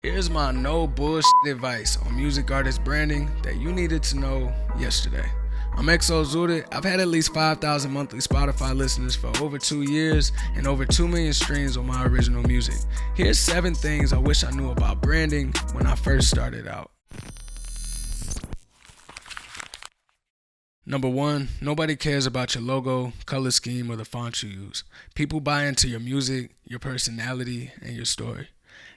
Here's my no bullshit advice on music artist branding that you needed to know yesterday. I'm XO Xuded. I've had at least 5,000 monthly Spotify listeners for over 2 years and over 2 million streams on my original music. Here's 7 things I wish I knew about branding when I first started out. Number 1, nobody cares about your logo, color scheme, or the font you use. People buy into your music, your personality, and your story.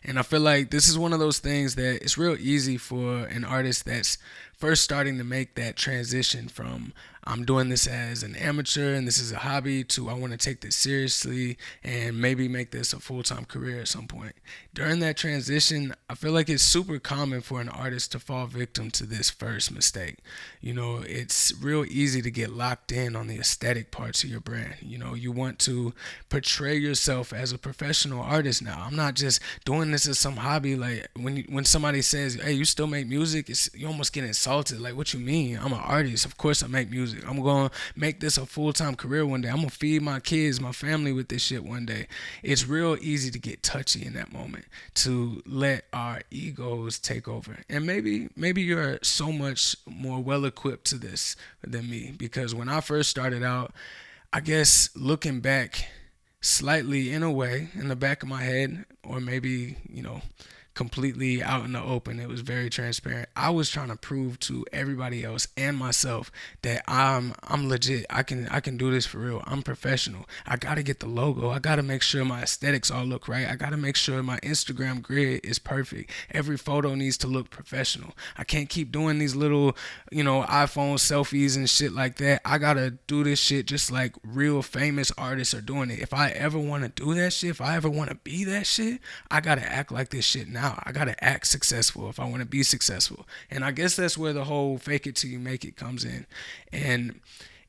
And I feel like this is one of those things that it's real easy for an artist that's first starting to make that transition from I'm doing this as an amateur and this is a hobby to I want to take this seriously and maybe make this a full-time career at some point. During that transition, I feel like it's super common for an artist to fall victim to this first mistake. It's real easy to get locked in on the aesthetic parts of your brand. You want to portray yourself as a professional artist now. I'm not just doing this as some hobby. Like when somebody says, "Hey, you still make music?" You almost get insulted. Like, what you mean? I'm an artist. Of course I make music. I'm going to make this a full-time career one day. I'm going to feed my kids, my family with this shit one day. It's real easy to get touchy in that moment, to let our egos take over. And maybe you're so much more well-equipped to this than me, because when I first started out, I guess looking back slightly in a way in the back of my head, or maybe, completely out in the open, it was very transparent. I was trying to prove to everybody else and myself that I'm legit. I can do this for real. I'm professional. I gotta get the logo. I gotta make sure my aesthetics all look right. I gotta make sure my Instagram grid is perfect. Every photo needs to look professional. I can't keep doing these little, iPhone selfies and shit like that. I gotta do this shit just like real famous artists are doing it. If I ever want to do that shit, if I ever want to be that shit, I gotta act like this shit now. I gotta act successful if I want to be successful. And I guess that's where the whole fake it till you make it comes in. And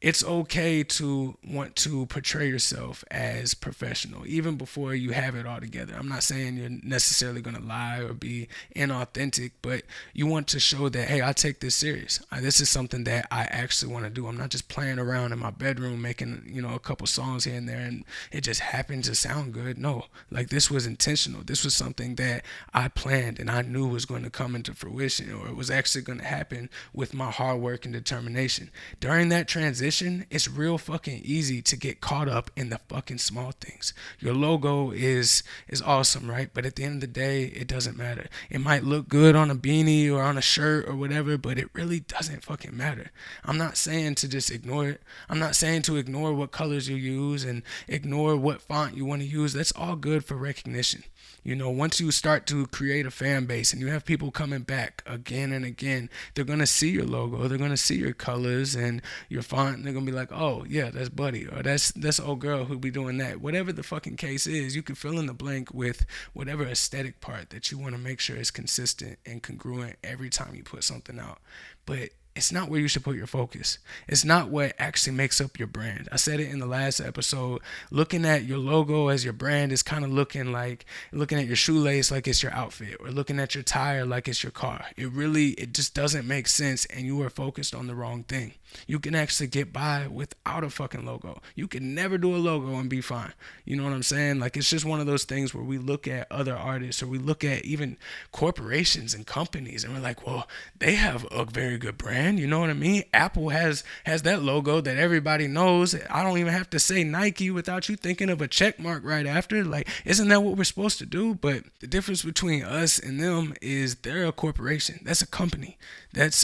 it's okay to want to portray yourself as professional even before you have it all together. I'm not saying you're necessarily going to lie or be inauthentic, but you want to show that, hey, I take this serious. This is something that I actually want to do. I'm not just playing around in my bedroom making, a couple songs here and there and it just happened to sound good. No, like this was intentional. This was something that I planned and I knew was going to come into fruition, or it was actually going to happen with my hard work and determination. During that transition, it's real fucking easy to get caught up in the fucking small things. Your logo is awesome, right? But at the end of the day, it doesn't matter. It might look good on a beanie or on a shirt or whatever, but it really doesn't fucking matter. I'm not saying to just ignore it. I'm not saying to ignore what colors you use and ignore what font you want to use. That's all good for recognition. Once you start to create a fan base and you have people coming back again and again, they're going to see your logo, they're going to see your colors and your font, and they're going to be like, oh, yeah, that's Buddy, or that's old girl who be doing that. Whatever the fucking case is, you can fill in the blank with whatever aesthetic part that you want to make sure is consistent and congruent every time you put something out. But it's not where you should put your focus. It's not what actually makes up your brand. I said it in the last episode. Looking at your logo as your brand is kind of looking at your shoelace like it's your outfit, or looking at your tire like it's your car. It just doesn't make sense, and you are focused on the wrong thing. You can actually get by without a fucking logo. You can never do a logo and be fine. You know what I'm saying? Like, it's just one of those things where we look at other artists, or we look at even corporations and companies, and we're like, well, they have a very good brand. You know what I mean? Apple has that logo that everybody knows. I don't even have to say Nike without you thinking of a check mark right after. Like, isn't that what we're supposed to do? But the difference between us and them is they're a corporation. That's a company.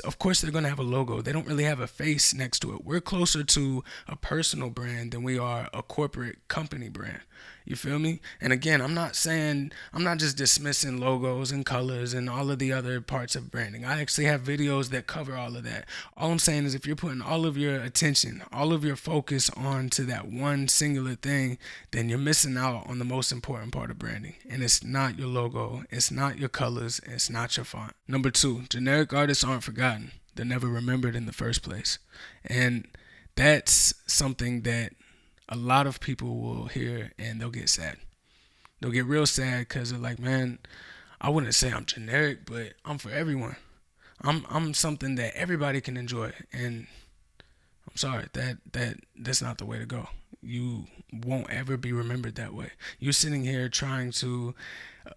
Of course they're going to have a logo. They don't really have a face next to it. We're closer to a personal brand than we are a corporate company brand. You feel me? And again, I'm not just dismissing logos and colors and all of the other parts of branding. I actually have videos that cover all of that. All I'm saying is, if you're putting all of your attention, all of your focus onto that one singular thing, then you're missing out on the most important part of branding. And it's not your logo, it's not your colors, it's not your font. Number 2, generic artists aren't forgotten. They're never remembered in the first place. And that's something that a lot of people will hear and they'll get sad. They'll get real sad because they're like, man, I wouldn't say I'm generic, but I'm for everyone. I'm something that everybody can enjoy, and I'm sorry, that's not the way to go. you won't ever be remembered that way. You sitting here trying to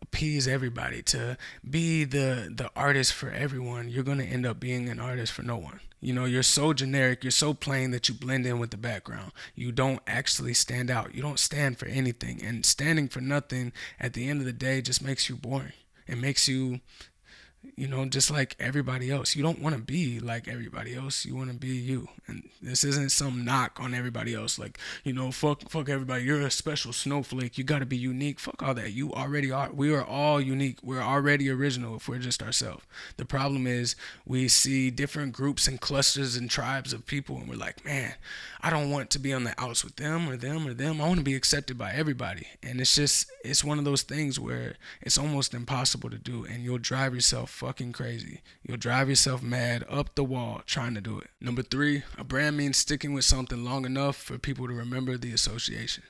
appease everybody, to be the artist for everyone, you're going to end up being an artist for no one. You know, you're so generic, you're so plain that you blend in with the background. You don't actually stand out. You don't stand for anything. And standing for nothing at the end of the day just makes you boring. It makes you, just like everybody else. You don't want to be like everybody else. You want to be you. And this isn't some knock on everybody else. Like, fuck everybody. You're a special snowflake. You got to be unique. Fuck all that. You already are. We are all unique. We're already original if we're just ourselves. The problem is we see different groups and clusters and tribes of people, and we're like, man, I don't want to be on the outs with them or them or them. I want to be accepted by everybody. And it's one of those things where it's almost impossible to do, and you'll drive yourself fucking crazy. You'll drive yourself mad up the wall trying to do it. Number 3, a brand means sticking with something long enough for people to remember the association.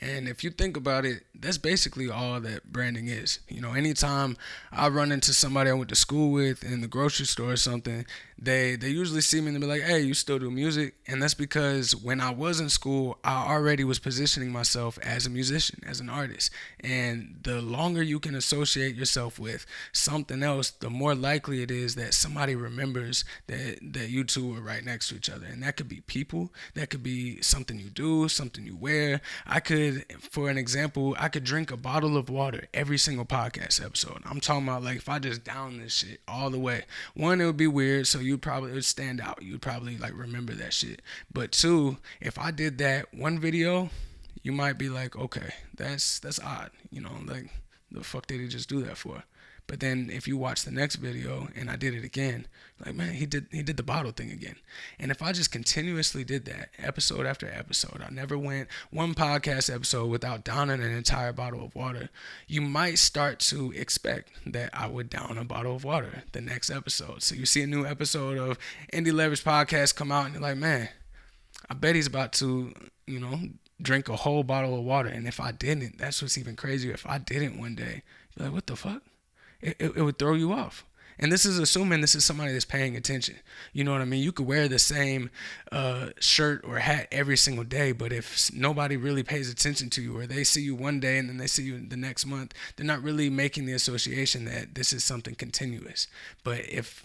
And if you think about it, that's basically all that branding is. Anytime I run into somebody I went to school with in the grocery store or something, they usually see me and they be like, hey, you still do music? And that's because when I was in school, I already was positioning myself as a musician, as an artist. And the longer you can associate yourself with something else, the more likely it is that somebody remembers that you two are right next to each other. And that could be people, that could be something you do, something you wear. For an example, I could drink a bottle of water every single podcast episode. I'm talking about, like, if I just down this shit all the way. One, it would be weird, so it would stand out. You'd probably like remember that shit. But 2, if I did that one video, you might be like, okay, that's odd. Like, the fuck did he just do that for? But then if you watch the next video and I did it again, like, man, he did the bottle thing again. And if I just continuously did that episode after episode, I never went one podcast episode without downing an entire bottle of water, you might start to expect that I would down a bottle of water the next episode. So you see a new episode of Indie Podcast come out and you're like, man, I bet he's about to, drink a whole bottle of water. And if I didn't, that's what's even crazier. If I didn't one day, you're like, what the fuck? It would throw you off. And this is assuming this is somebody that's paying attention. You know what I mean? You could wear the same shirt or hat every single day, but if nobody really pays attention to you, or they see you one day and then they see you the next month, they're not really making the association that this is something continuous. But if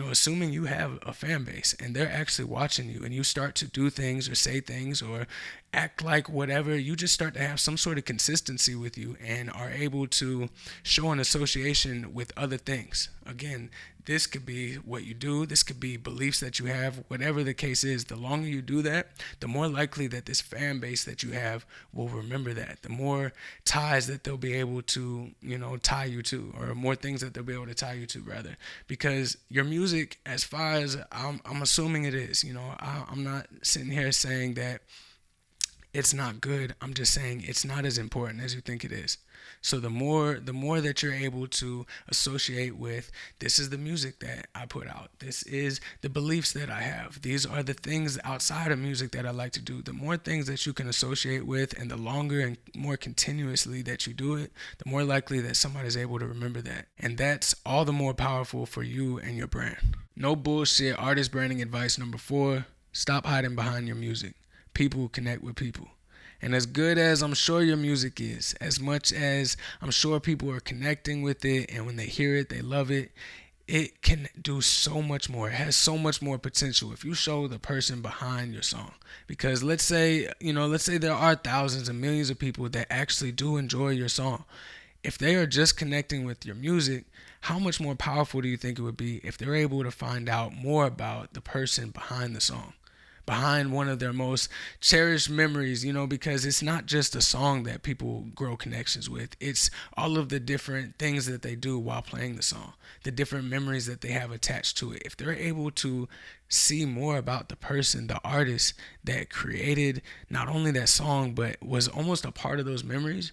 assuming you have a fan base and they're actually watching you, and you start to do things or say things or act like whatever, you just start to have some sort of consistency with you and are able to show an association with other things. Again, this could be what you do, this could be beliefs that you have, whatever the case is. The longer you do that, the more likely that this fan base that you have will remember that. The more ties that they'll be able to, tie you to, or more things that they'll be able to tie you to, rather. Because your music, as far as I'm assuming it is, I'm not sitting here saying that it's not good. I'm just saying it's not as important as you think it is. So the more that you're able to associate with, this is the music that I put out, this is the beliefs that I have, these are the things outside of music that I like to do, the more things that you can associate with, and the longer and more continuously that you do it, the more likely that somebody's able to remember that. And that's all the more powerful for you and your brand. No bullshit artist branding advice number 4: stop hiding behind your music. People connect with people. And as good as I'm sure your music is, as much as I'm sure people are connecting with it, and when they hear it, they love it, it can do so much more. It has so much more potential if you show the person behind your song. Because let's say there are thousands and millions of people that actually do enjoy your song. If they are just connecting with your music, how much more powerful do you think it would be if they're able to find out more about the person behind the song? Behind one of their most cherished memories, because it's not just a song that people grow connections with. It's all of the different things that they do while playing the song, the different memories that they have attached to it. If they're able to see more about the person, the artist that created not only that song, but was almost a part of those memories,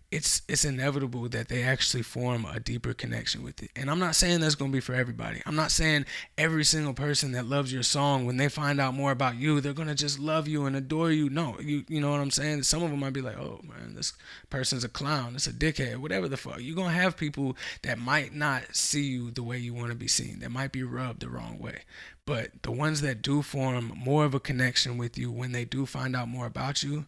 it's inevitable that they actually form a deeper connection with it. And I'm not saying that's going to be for everybody. I'm not saying every single person that loves your song, when they find out more about you, they're going to just love you and adore you. No, you know what I'm saying? Some of them might be like, oh man, this person's a clown, it's a dickhead, whatever the fuck. You're going to have people that might not see you the way you want to be seen, that might be rubbed the wrong way. But the ones that do form more of a connection with you when they do find out more about you,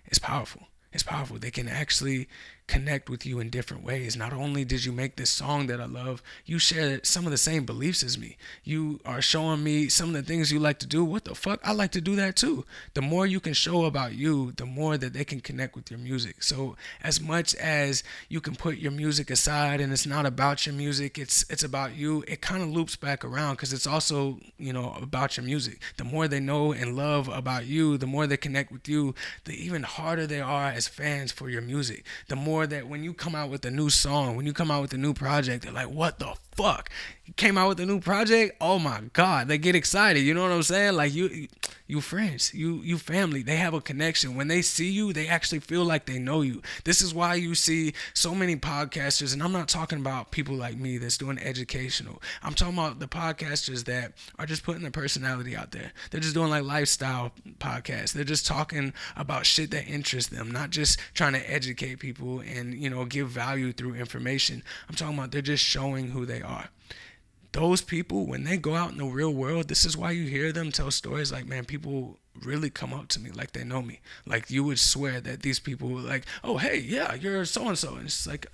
it's powerful. It's powerful. They can actually connect with you in different ways. Not only did you make this song that I love, you share some of the same beliefs as me. You are showing me some of the things you like to do. What the fuck? I like to do that too. The more you can show about you, the more that they can connect with your music. So as much as you can put your music aside and it's not about your music, it's about you, it kind of loops back around because it's also, about your music. The more they know and love about you, the more they connect with you, the even harder they are as fans for your music. The more that when you come out with a new song, when you come out with a new project, they're like, what the fuck? You came out with a new project? Oh my God. They get excited. You know what I'm saying? Like you friends, you family. They have a connection. When they see you, they actually feel like they know you. This is why you see so many podcasters, and I'm not talking about people like me that's doing educational. I'm talking about the podcasters that are just putting their personality out there. They're just doing like lifestyle podcasts. They're just talking about shit that interests them, not just trying to educate people and, give value through information. I'm talking about they're just showing who they are. Those people, when they go out in the real world, this is why you hear them tell stories like, man, people really come up to me like they know me. Like you would swear that these people like, oh, hey, yeah, you're so-and-so. And it's like,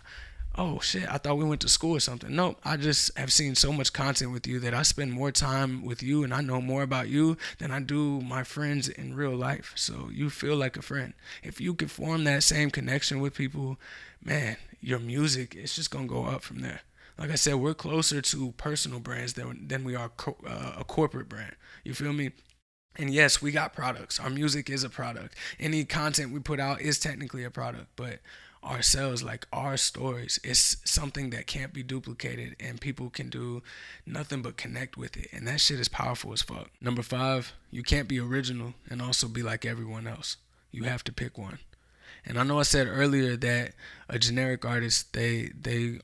oh shit, I thought we went to school or something. No, I just have seen so much content with you that I spend more time with you and I know more about you than I do my friends in real life. So you feel like a friend. If you can form that same connection with people, man, your music, it's just going to go up from there. Like I said, we're closer to personal brands than we are a corporate brand. You feel me? And yes, we got products. Our music is a product. Any content we put out is technically a product. But ourselves, like our stories, it's something that can't be duplicated. And people can do nothing but connect with it. And that shit is powerful as fuck. Number 5, you can't be original and also be like everyone else. You have to pick one. And I know I said earlier that a generic artist, they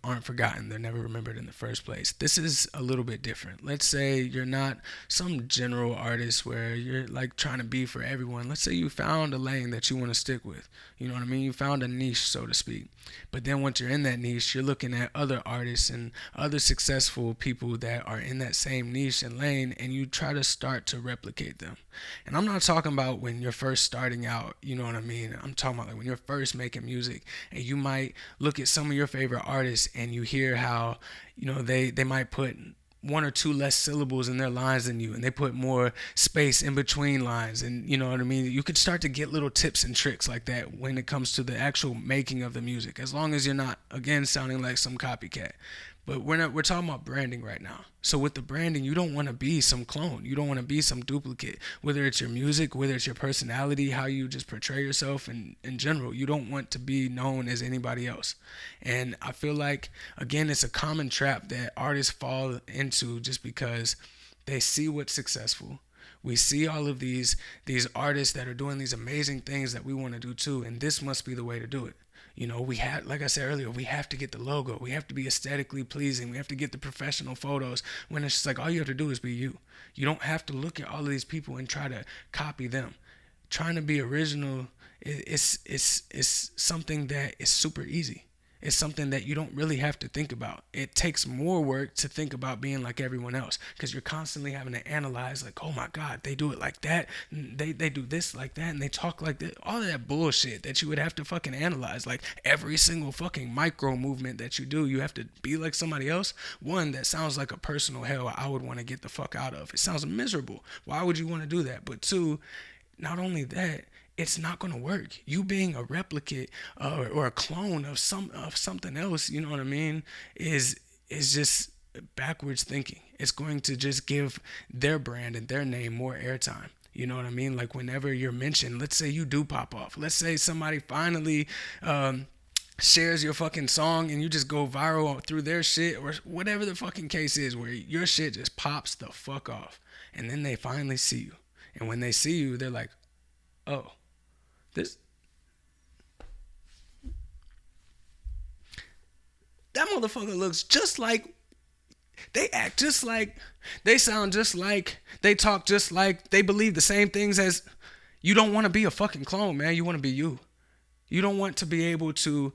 aren't forgotten. They're never remembered in the first place. This is a little bit different. Let's say you're not some general artist where you're like trying to be for everyone. Let's say you found a lane that you want to stick with. You know what I mean? You found a niche, so to speak. But then once you're in that niche, you're looking at other artists and other successful people that are in that same niche and lane, and you try to start to replicate them. And I'm not talking about when you're first starting out, you know what I mean? I'm talking about like when you're first making music and you might look at some of your favorite artists and you hear how, they might put 1 or 2 less syllables in their lines than you, and they put more space in between lines, and you know what I mean? You could start to get little tips and tricks like that when it comes to the actual making of the music, as long as you're not, again, sounding like some copycat. But we're talking about branding right now. So with the branding, you don't want to be some clone. You don't want to be some duplicate. Whether it's your music, whether it's your personality, how you just portray yourself in general, you don't want to be known as anybody else. And I feel like, again, it's a common trap that artists fall into just because they see what's successful. We see all of these artists that are doing these amazing things that we want to do too, and this must be the way to do it. We have, like I said earlier, we have to get the logo. We have to be aesthetically pleasing. We have to get the professional photos. When it's just like all you have to do is be you. You don't have to look at all of these people and try to copy them. Trying to be original is something that is super easy. It's something that you don't really have to think about. It takes more work to think about being like everyone else because you're constantly having to analyze like, oh my God, they do it like that. They do this like that and they talk like that. All of that bullshit that you would have to fucking analyze. Like every single fucking micro movement that you do, you have to be like somebody else. One, that sounds like a personal hell I would want to get the fuck out of. It sounds miserable. Why would you want to do that? But 2, not only that, it's not going to work. You being a replicate or a clone of something else, you know what I mean, is just backwards thinking. It's going to just give their brand and their name more airtime. You know what I mean? Like whenever you're mentioned, let's say you do pop off. Let's say somebody finally shares your fucking song and you just go viral through their shit or whatever the fucking case is where your shit just pops the fuck off. And then they finally see you. And when they see you, they're like, oh, that motherfucker looks just like, they act just like, they sound just like, they talk just like, they believe the same things as. You don't want to be a fucking clone, man. You want to be you. You don't want to be able to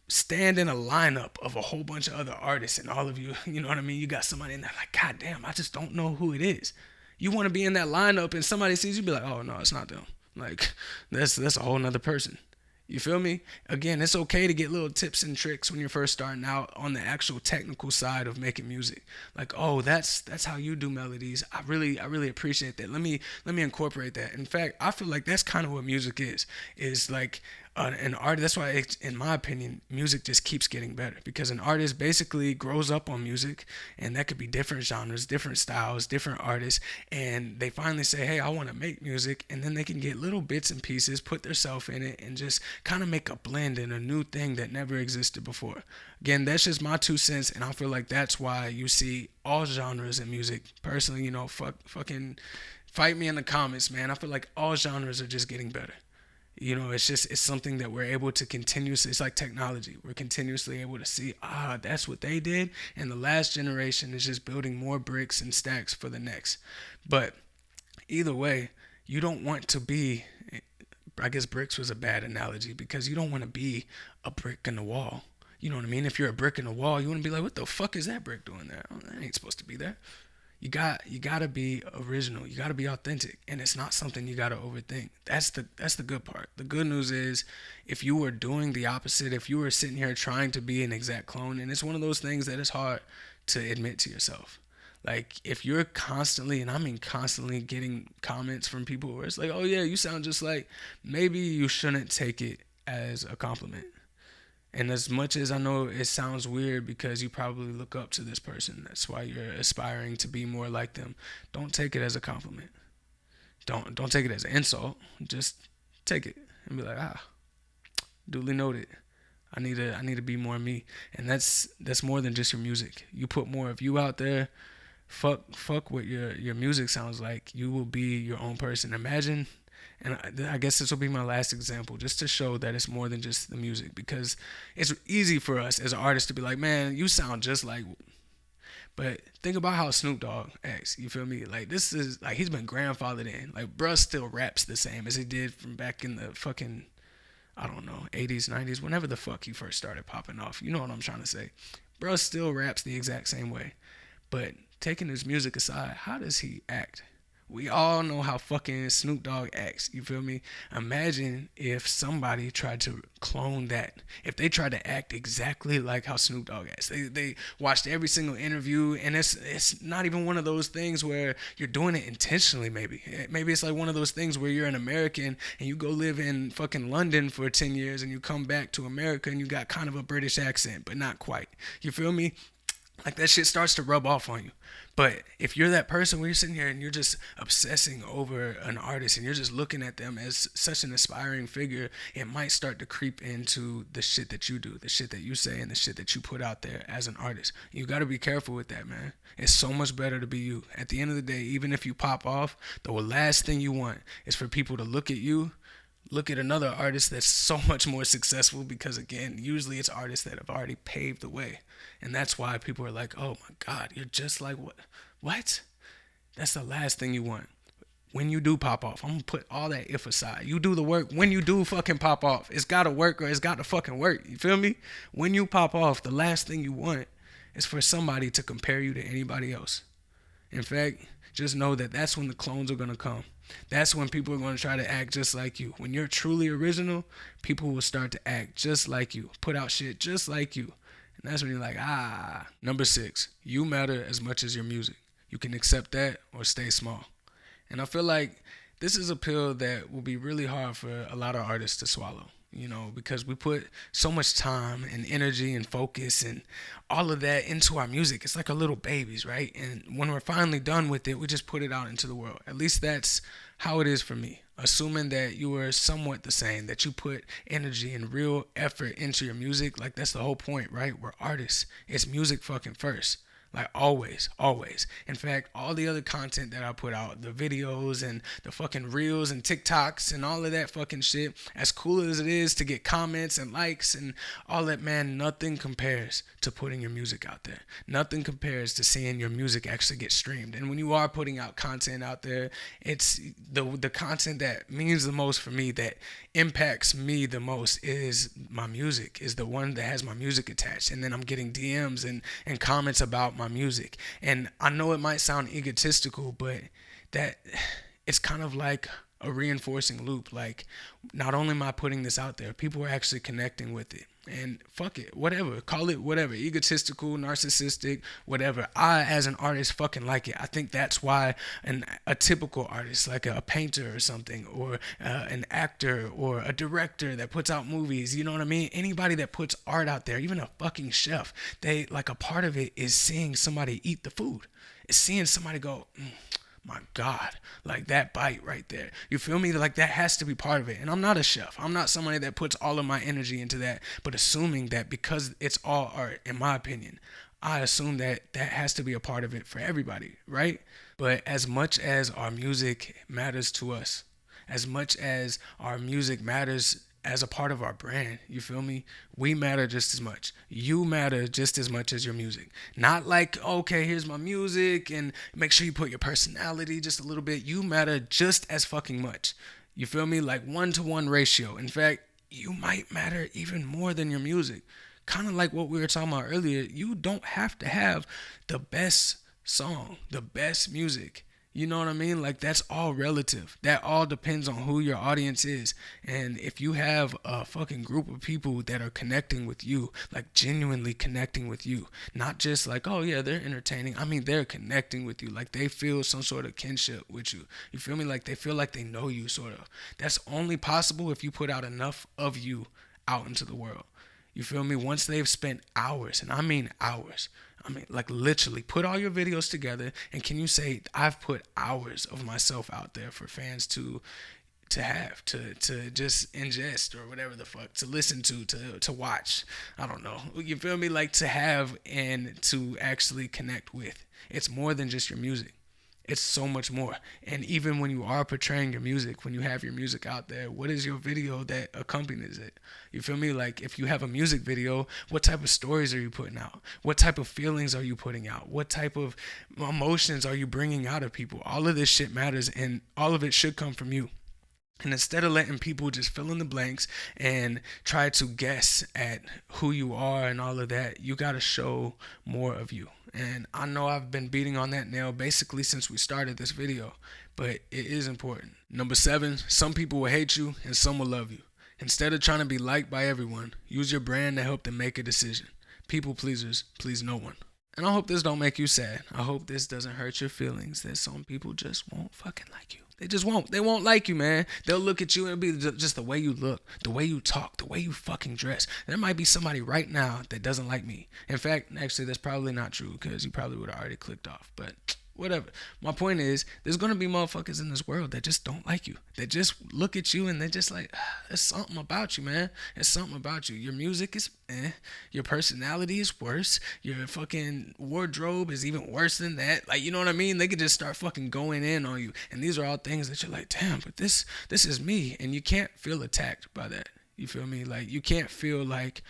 stand in a lineup of a whole bunch of other artists and all of you, you know what I mean? You got somebody in there like, God damn, I just don't know who it is. You want to be in that lineup and somebody sees you be like, oh no, it's not them. Like that's a whole nother person. You feel me? Again, it's okay to get little tips and tricks when you're first starting out on the actual technical side of making music. Like, oh, that's how you do melodies. I really appreciate that. Let me incorporate that. In fact, I feel like that's kind of what music is like an artist. That's why, in my opinion, music just keeps getting better because an artist basically grows up on music, and that could be different genres, different styles, different artists, and they finally say, "Hey, I want to make music," and then they can get little bits and pieces, put themselves in it, and just kind of make a blend and a new thing that never existed before. Again, that's just my 2 cents, and I feel like that's why you see all genres in music. Personally, fucking fight me in the comments, man. I feel like all genres are just getting better. It's something that we're able to continuously, it's like technology. We're continuously able to see, that's what they did. And the last generation is just building more bricks and stacks for the next. But either way, you don't want to be, I guess bricks was a bad analogy because you don't want to be a brick in the wall. You know what I mean? If you're a brick in the wall, you want to be like, what the fuck is that brick doing there? Oh, that ain't supposed to be there. You gotta be original. You gotta be authentic, and it's not something you gotta overthink. That's the good part. The good news is, if you were doing the opposite, if you were sitting here trying to be an exact clone, and it's one of those things that is hard to admit to yourself. Like if you're constantly, and I mean constantly, getting comments from people where it's like, "Oh yeah, you sound just like," maybe you shouldn't take it as a compliment. And as much as I know it sounds weird because you probably look up to this person, that's why you're aspiring to be more like them. Don't take it as a compliment. Don't take it as an insult. Just take it and be like, duly noted. I need to be more me. And that's more than just your music. You put more of you out there. Fuck what your music sounds like. You will be your own person. Imagine, and I guess this will be my last example, just to show that it's more than just the music, because it's easy for us as artists to be like, man, you sound just like. But think about how Snoop Dogg acts. You feel me? Like this is like he's been grandfathered in. Like bruh still raps the same as he did from back in the fucking, I don't know, 80s, 90s, whenever the fuck he first started popping off. You know what I'm trying to say? Bruh still raps the exact same way. But taking his music aside, how does he act? We all know how fucking Snoop Dogg acts. You feel me? Imagine if somebody tried to clone that. If they tried to act exactly like how Snoop Dogg acts. They watched every single interview, and it's not even one of those things where you're doing it intentionally. Maybe it's like one of those things where you're an American and you go live in fucking London for 10 years and you come back to America and you got kind of a British accent, but not quite. You feel me? Like that shit starts to rub off on you. But if you're that person where you're sitting here and you're just obsessing over an artist and you're just looking at them as such an aspiring figure, it might start to creep into the shit that you do, the shit that you say, and the shit that you put out there as an artist. You got to be careful with that, man. It's so much better to be you. At the end of the day, even if you pop off, the last thing you want is for people to look at you, look at another artist that's so much more successful, because again, usually it's artists that have already paved the way. And that's why people are like, oh my God, you're just like what? That's the last thing you want. When you do pop off, I'm gonna put all that if aside. You do the work when you do fucking pop off. It's gotta work, or it's gotta fucking work. You feel me? When you pop off, the last thing you want is for somebody to compare you to anybody else. In fact, just know that that's when the clones are gonna come. That's when people are going to try to act just like you. When you're truly original, people will start to act just like you, put out shit just like you. And that's when you're like, Number 6, you matter as much as your music. You can accept that or stay small. And I feel like this is a pill that will be really hard for a lot of artists to swallow. Because we put so much time and energy and focus and all of that into our music. It's like our little babies, right? And when we're finally done with it, we just put it out into the world. At least that's how it is for me. Assuming that you are somewhat the same, that you put energy and real effort into your music, like that's the whole point, right? We're artists. It's music fucking first. Like always. In fact, all the other content that I put out, the videos and the fucking reels and TikToks and all of that fucking shit, as cool as it is to get comments and likes and all that, man, nothing compares to putting your music out there. Nothing compares to seeing your music actually get streamed. And when you are putting out content out there, it's the content that means the most for me, that impacts me the most, is my music, is the one that has my music attached. And then I'm getting DMs and comments about my music. And I know it might sound egotistical, but that it's kind of like a reinforcing loop. Like, not only am I putting this out there, people are actually connecting with it. And fuck it, whatever, call it whatever, egotistical, narcissistic, whatever. I, as an artist, fucking like it. I think that's why a typical artist, like a painter or something, or an actor or a director that puts out movies, you know what I mean? Anybody that puts art out there, even a fucking chef, they like, a part of it is seeing somebody eat the food. It's seeing somebody go, my God, like that bite right there. You feel me? Like that has to be part of it. And I'm not a chef. I'm not somebody that puts all of my energy into that. But assuming that because it's all art, in my opinion, I assume that that has to be a part of it for everybody, right? But as much as our music matters to us, as much as our music matters as a part of our brand, you feel me? We matter just as much. You matter just as much as your music. Not like, okay, here's my music and make sure you put your personality just a little bit. You matter just as fucking much. You feel me? Like 1-to-1 ratio. In fact, you might matter even more than your music. Kind of like what we were talking about earlier. You don't have to have the best song, the best music. You know what I mean? Like, that's all relative. That all depends on who your audience is. And if you have a fucking group of people that are connecting with you, like genuinely connecting with you, not just like, oh yeah, they're entertaining. I mean, they're connecting with you. Like, they feel some sort of kinship with you. You feel me? Like, they feel like they know you, sort of. That's only possible if you put out enough of you out into the world. You feel me? Once they've spent hours, and I mean hours, I mean, like, literally put all your videos together, and can you say I've put hours of myself out there for fans to just ingest, or whatever the fuck, to listen to watch. I don't know. You feel me? Like, to have and to actually connect with. It's more than just your music. It's so much more. And even when you are portraying your music, when you have your music out there, what is your video that accompanies it? You feel me? Like, if you have a music video, what type of stories are you putting out? What type of feelings are you putting out? What type of emotions are you bringing out of people? All of this shit matters, and all of it should come from you. And instead of letting people just fill in the blanks and try to guess at who you are and all of that, you got to show more of you. And I know I've been beating on that nail basically since we started this video, but it is important. Number 7, some people will hate you and some will love you. Instead of trying to be liked by everyone, use your brand to help them make a decision. People pleasers please no one. And I hope this don't make you sad. I hope this doesn't hurt your feelings that some people just won't fucking like you. They just won't. They won't like you, man. They'll look at you and it'll be just the way you look, the way you talk, the way you fucking dress. There might be somebody right now that doesn't like me. In fact, actually, that's probably not true, because you probably would have already clicked off. But whatever. My point is, there's going to be motherfuckers in this world that just don't like you. That just look at you and they just like, there's something about you, man. There's something about you. Your music is your personality is worse. Your fucking wardrobe is even worse than that. Like, you know what I mean? They could just start fucking going in on you. And these are all things that you're like, damn, but this is me. And you can't feel attacked by that. You feel me? Like, you can't feel like,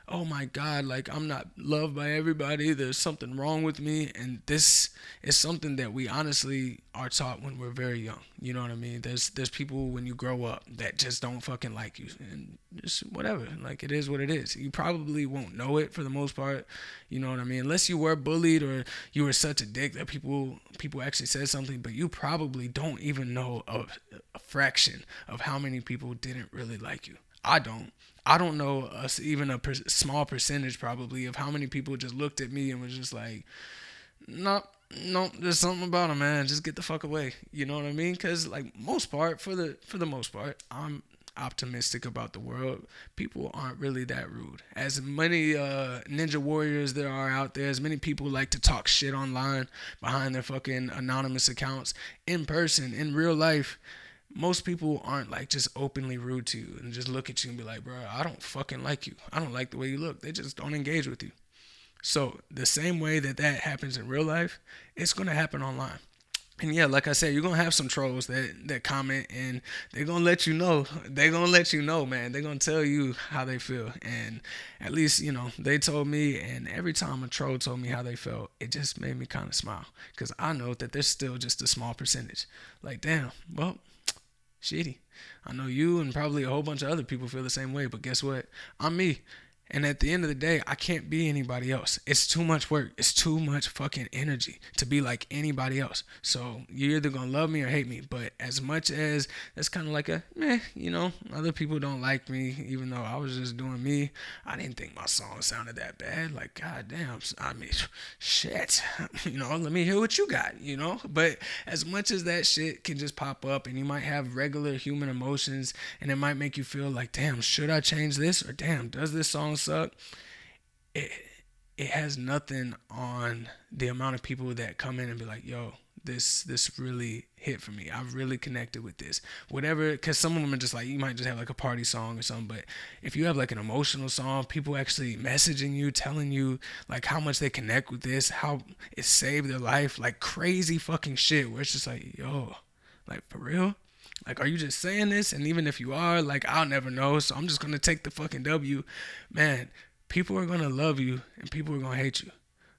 oh my God, like, I'm not loved by everybody. There's something wrong with me. And this is something that we honestly are taught when we're very young. You know what I mean? There's people when you grow up that just don't fucking like you. And just whatever. Like, it is what it is. You probably won't know it for the most part. You know what I mean? Unless you were bullied or you were such a dick that people actually said something. But you probably don't even know a fraction of how many people didn't really like you. I don't know even a small percentage probably of how many people just looked at me and was just like, no, there's something about him, man. Just get the fuck away. You know what I mean? Because like for the most part, I'm optimistic about the world. People aren't really that rude. As many ninja warriors there are out there, as many people like to talk shit online behind their fucking anonymous accounts, in person, in real life, most people aren't like just openly rude to you and just look at you and be like, bro, I don't fucking like you. I don't like the way you look. They just don't engage with you. So the same way that happens in real life, it's going to happen online. And yeah, like I said, you're going to have some trolls that comment, and they're going to let you know. They're going to let you know, man. They're going to tell you how they feel. And at least, you know, they told me, and every time a troll told me how they felt, it just made me kind of smile. Because I know that there's still just a small percentage. Like, damn, well, shitty. I know you and probably a whole bunch of other people feel the same way, but guess what? I'm me. And at the end of the day, I can't be anybody else. It's too much work. It's too much fucking energy to be like anybody else. So you're either gonna love me or hate me. But as much as that's kind of like a meh, other people don't like me, even though I was just doing me. I didn't think my song sounded that bad. Like, goddamn, I mean, shit. Let me hear what you got. But as much as that shit can just pop up, and you might have regular human emotions, and it might make you feel like, damn, should I change this, or damn, does this song suck? It has nothing on the amount of people that come in and be like, yo, this really hit for me. I really connected with this. Whatever, because some of them are just like, you might just have like a party song or something, but if you have like an emotional song, people actually messaging you, telling you like how much they connect with this, how it saved their life, like crazy fucking shit, where it's just like, yo, like for real? Like, are you just saying this? And even if you are, like, I'll never know, so I'm just gonna take the fucking W. Man, people are gonna love you and people are gonna hate you.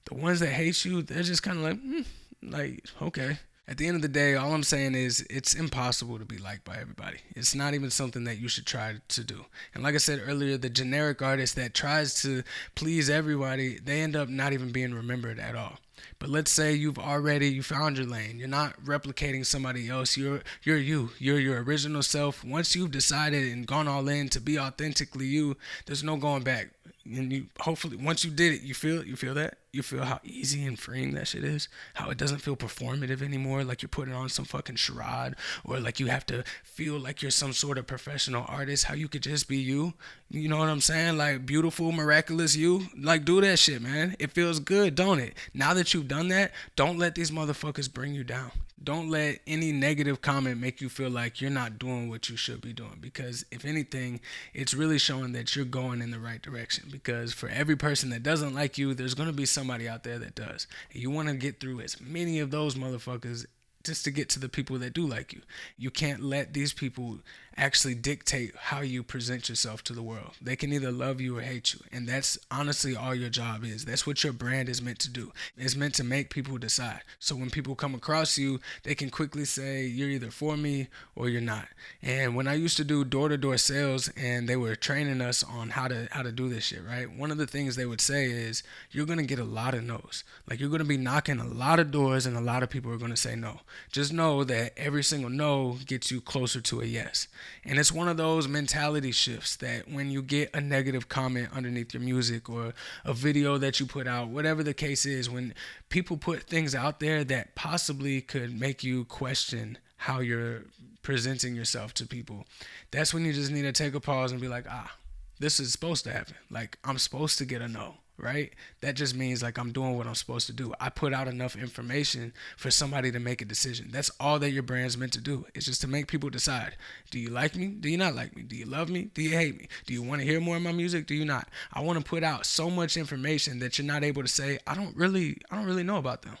The ones that hate you, they're just kind of like, okay. At the end of the day, all I'm saying is it's impossible to be liked by everybody. It's not even something that you should try to do. And like I said earlier, the generic artist that tries to please everybody, they end up not even being remembered at all. But let's say you found your lane. You're not replicating somebody else. You're you. You're your original self. Once you've decided and gone all in to be authentically you, there's no going back. And you hopefully once you did it, you feel that? You feel how easy and freeing that shit is? How it doesn't feel performative anymore, like you're putting on some fucking charade, or like you have to feel like you're some sort of professional artist. How you could just be you. You know what I'm saying? Like beautiful, miraculous you. Like do that shit, man. It feels good, don't it? Now that you've done that, don't let these motherfuckers bring you down. Don't let any negative comment make you feel like you're not doing what you should be doing, because if anything, it's really showing that you're going in the right direction, because for every person that doesn't like you, there's going to be somebody out there that does. And you want to get through as many of those motherfuckers just to get to the people that do like you. You can't let these people actually dictate how you present yourself to the world. They can either love you or hate you. And that's honestly all your job is. That's what your brand is meant to do. It's meant to make people decide. So when people come across you, they can quickly say, you're either for me or you're not. And when I used to do door-to-door sales and they were training us on how to do this shit, right? One of the things they would say is, you're going to get a lot of no's. Like you're going to be knocking a lot of doors and a lot of people are going to say no. Just know that every single no gets you closer to a yes. And it's one of those mentality shifts that when you get a negative comment underneath your music or a video that you put out, whatever the case is, when people put things out there that possibly could make you question how you're presenting yourself to people, that's when you just need to take a pause and be like, this is supposed to happen. Like, I'm supposed to get a no, right? That just means like I'm doing what I'm supposed to do. I put out enough information for somebody to make a decision. That's all that your brand's meant to do. It's just to make people decide. Do you like me? Do you not like me? Do you love me? Do you hate me? Do you want to hear more of my music? Do you not? I want to put out so much information that you're not able to say, I don't really know about them.